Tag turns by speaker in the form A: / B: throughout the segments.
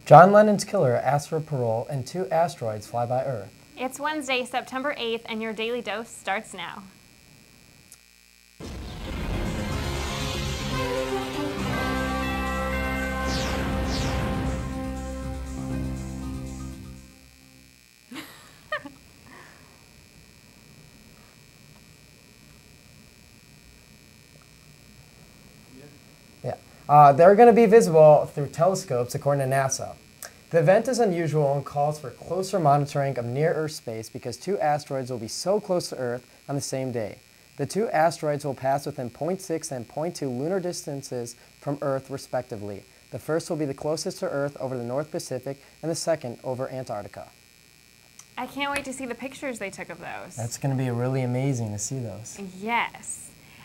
A: John Lennon's killer asks for parole and 2 asteroids fly by Earth.
B: It's Wednesday, September 8th, and your Daily Dose starts now.
A: They're going to be visible through telescopes, according to NASA. The event is unusual and calls for closer monitoring of near-Earth space because 2 asteroids will be so close to Earth on the same day. The 2 asteroids will pass within 0.6 and 0.2 lunar distances from Earth, respectively. The first will be the closest to Earth over the North Pacific, and the second over Antarctica.
B: I can't wait to see the pictures they took of those.
A: That's going to be really amazing to see those.
B: Yes.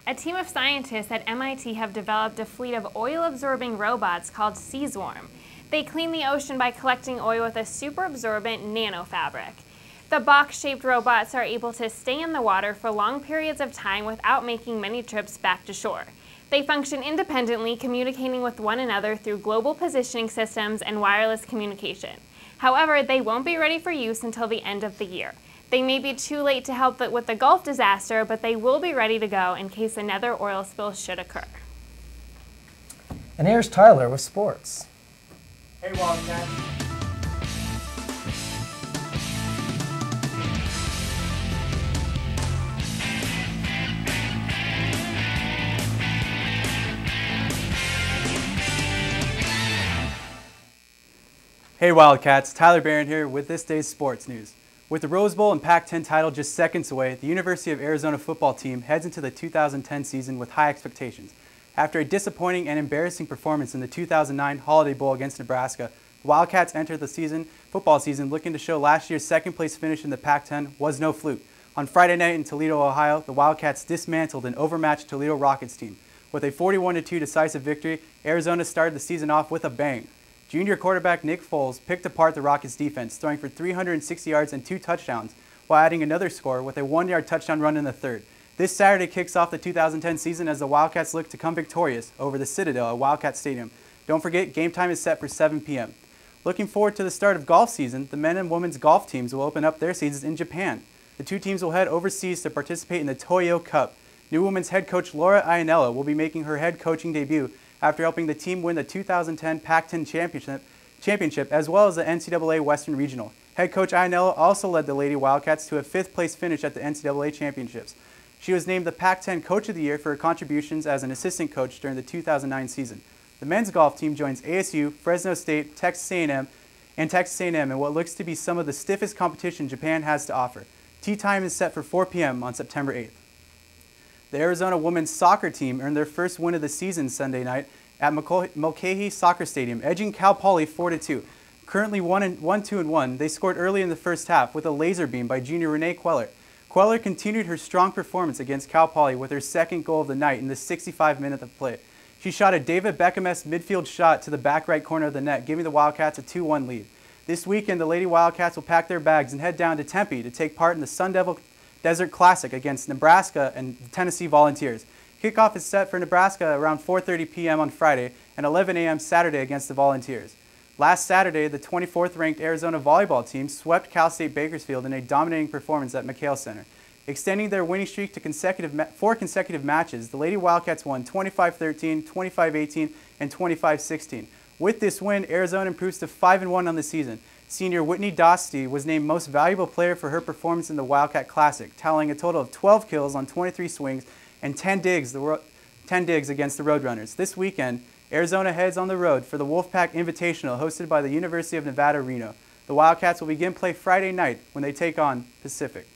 B: A team of scientists at MIT have developed a fleet of oil-absorbing robots called Seaswarm. They clean the ocean by collecting oil with a super-absorbent nanofabric. The box-shaped robots are able to stay in the water for long periods of time without making many trips back to shore. They function independently, communicating with one another through global positioning systems and wireless communication. However, they won't be ready for use until the end of the year. They may be too late to help with the Gulf disaster, but they will be ready to go in case another oil spill should occur.
A: And here's Tyler with sports.
C: Hey, Wildcat. Hey Wildcats, Tyler Barron here with this day's sports news. With the Rose Bowl and Pac-10 title just seconds away, the University of Arizona football team heads into the 2010 season with high expectations. After a disappointing and embarrassing performance in the 2009 Holiday Bowl against Nebraska, the Wildcats enter the football season looking to show last year's second-place finish in the Pac-10 was no fluke. On Friday night in Toledo, Ohio, the Wildcats dismantled an overmatched Toledo Rockets team. With a 41-2 decisive victory, Arizona started the season off with a bang. Junior quarterback Nick Foles picked apart the Rockets' defense, throwing for 360 yards and 2 touchdowns, while adding another score with a 1-yard touchdown run in the third. This Saturday kicks off the 2010 season as the Wildcats look to come victorious over the Citadel at Wildcat Stadium. Don't forget, game time is set for 7 p.m. Looking forward to the start of golf season, the men and women's golf teams will open up their seasons in Japan. The 2 teams will head overseas to participate in the Toyo Cup. New women's head coach Laura Iannella will be making her head coaching debut after helping the team win the 2010 Pac-10 championship as well as the NCAA Western Regional. Head coach Iannella also led the Lady Wildcats to a 5th place finish at the NCAA championships. She was named the Pac-10 Coach of the Year for her contributions as an assistant coach during the 2009 season. The men's golf team joins ASU, Fresno State, Texas A&M in what looks to be some of the stiffest competition Japan has to offer. Tee time is set for 4 p.m. on September 8th. The Arizona women's soccer team earned their first win of the season Sunday night at Mulcahy Soccer Stadium, edging Cal Poly 4-2. Currently 1-2-1, they scored early in the first half with a laser beam by junior Renee Queller. Queller continued her strong performance against Cal Poly with her second goal of the night in the 65th minute of play. She shot a David Beckham-esque midfield shot to the back right corner of the net, giving the Wildcats a 2-1 lead. This weekend, the Lady Wildcats will pack their bags and head down to Tempe to take part in the Sun Devil Desert Classic against Nebraska and the Tennessee Volunteers. Kickoff is set for Nebraska around 4:30 p.m. on Friday and 11 a.m. Saturday against the Volunteers. Last Saturday, the 24th ranked Arizona volleyball team swept Cal State Bakersfield in a dominating performance at McHale Center. Extending their winning streak to 4 consecutive matches, the Lady Wildcats won 25-13, 25-18, and 25-16. With this win, Arizona improves to 5-1 on the season. Senior Whitney Dostie was named Most Valuable Player for her performance in the Wildcat Classic, tallying a total of 12 kills on 23 swings and 10 digs against the Roadrunners. This weekend, Arizona heads on the road for the Wolfpack Invitational hosted by the University of Nevada, Reno. The Wildcats will begin play Friday night when they take on Pacific.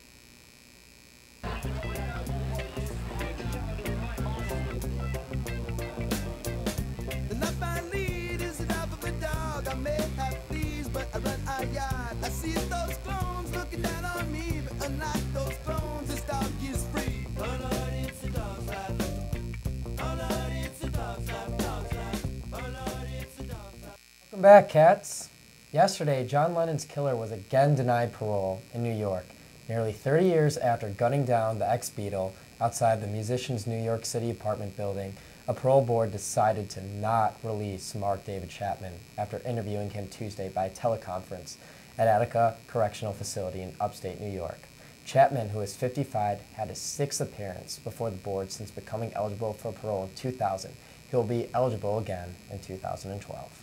A: Welcome back, Cats. Yesterday, John Lennon's killer was again denied parole in New York, nearly 30 years after gunning down the ex-Beatle outside the musician's New York City apartment building A parole board decided to not release Mark David Chapman after interviewing him Tuesday by teleconference at Attica Correctional Facility in upstate New York. Chapman, who is 55, had his 6th appearance before the board since becoming eligible for parole in 2000. He will be eligible again in 2012.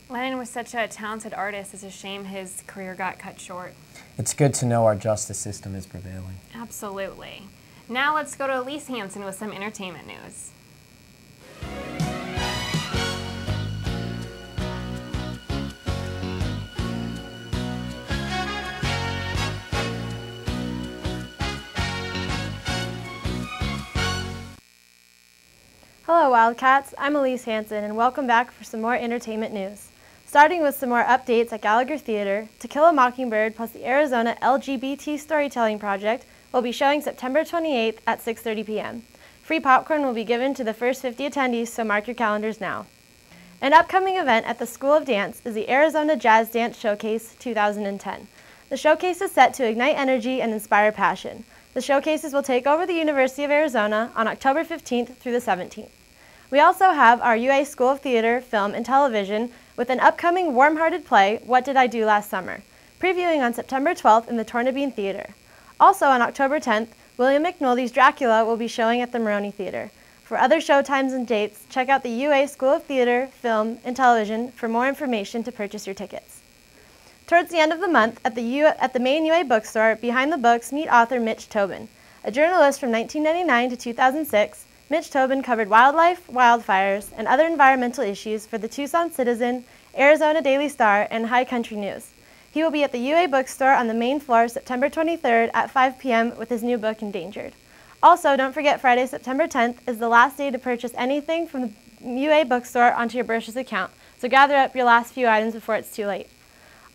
B: Lennon was such a talented artist. It's a shame his career got cut short.
A: It's good to know our justice system is prevailing.
B: Absolutely. Now let's go to Elise Hansen with some entertainment news.
D: Hello Wildcats, I'm Elise Hansen and welcome back for some more entertainment news. Starting with some more updates at Gallagher Theater, To Kill a Mockingbird plus the Arizona LGBT Storytelling Project will be showing September 28th at 6:30 p.m. Free popcorn will be given to the first 50 attendees, so mark your calendars now. An upcoming event at the School of Dance is the Arizona Jazz Dance Showcase 2010. The showcase is set to ignite energy and inspire passion. The showcases will take over the University of Arizona on October 15th through the 17th. We also have our UA School of Theater, Film, and Television with an upcoming warm-hearted play, What Did I Do Last Summer?, previewing on September 12th in the Tornabean Theater. Also on October 10th, William McNulty's Dracula will be showing at the Maroney Theater. For other show times and dates, check out the UA School of Theater, Film, and Television for more information to purchase your tickets. Towards the end of the month, at the main UA bookstore, Behind the Books, meet author Mitch Tobin. A journalist from 1999 to 2006, Mitch Tobin covered wildlife, wildfires, and other environmental issues for the Tucson Citizen, Arizona Daily Star, and High Country News. He will be at the UA bookstore on the main floor September 23rd at 5 p.m. with his new book, Endangered. Also, don't forget Friday, September 10th is the last day to purchase anything from the UA bookstore onto your Bersh's account, so gather up your last few items before it's too late.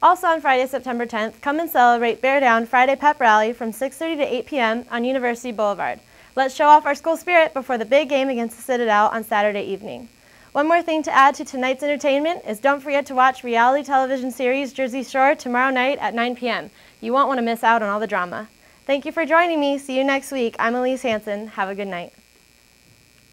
D: Also on Friday, September 10th, come and celebrate Bear Down Friday Pep Rally from 6:30 to 8 p.m. on University Boulevard. Let's show off our school spirit before the big game against the Citadel on Saturday evening. One more thing to add to tonight's entertainment is don't forget to watch reality television series Jersey Shore tomorrow night at 9 p.m. You won't want to miss out on all the drama. Thank you for joining me. See you next week. I'm Elise Hansen. Have a good night.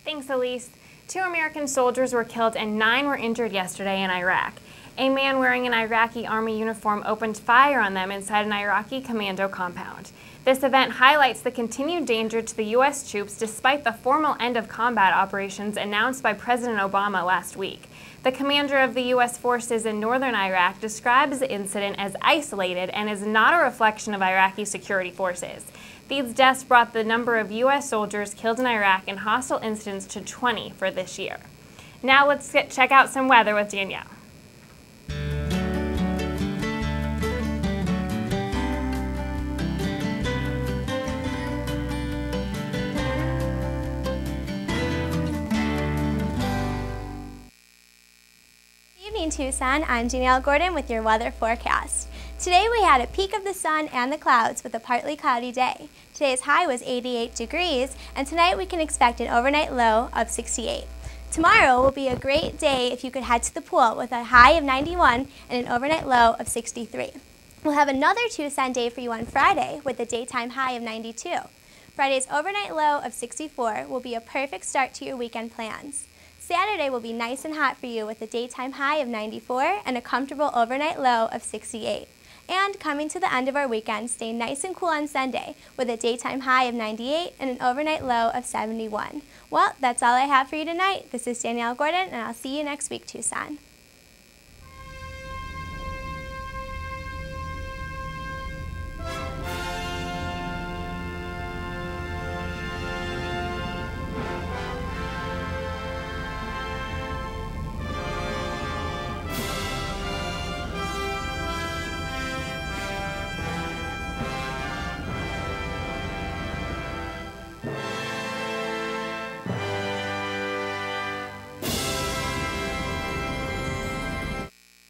B: Thanks, Elise. 2 American soldiers were killed and 9 were injured yesterday in Iraq. A man wearing an Iraqi army uniform opened fire on them inside an Iraqi commando compound. This event highlights the continued danger to the U.S. troops despite the formal end of combat operations announced by President Obama last week. The commander of the U.S. forces in northern Iraq describes the incident as isolated and is not a reflection of Iraqi security forces. These deaths brought the number of U.S. soldiers killed in Iraq in hostile incidents to 20 for this year. Now let's check out some weather with Danielle.
E: Good evening, Tucson. I'm Danielle Gordon with your weather forecast. Today we had a peek of the sun and the clouds with a partly cloudy day. Today's high was 88 degrees, and tonight we can expect an overnight low of 68. Tomorrow will be a great day if you could head to the pool with a high of 91 and an overnight low of 63. We'll have another Tucson day for you on Friday with a daytime high of 92. Friday's overnight low of 64 will be a perfect start to your weekend plans. Saturday will be nice and hot for you with a daytime high of 94 and a comfortable overnight low of 68. And coming to the end of our weekend, stay nice and cool on Sunday with a daytime high of 98 and an overnight low of 71. Well, that's all I have for you tonight. This is Danielle Gordon, and I'll see you next week, Tucson.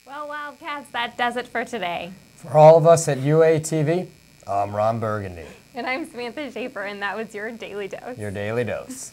B: Well, Wildcats, that does it for today.
A: For all of us at UATV, I'm Ron Burgundy.
B: And I'm Samantha Schaefer, and that was your Daily Dose.
A: Your Daily Dose.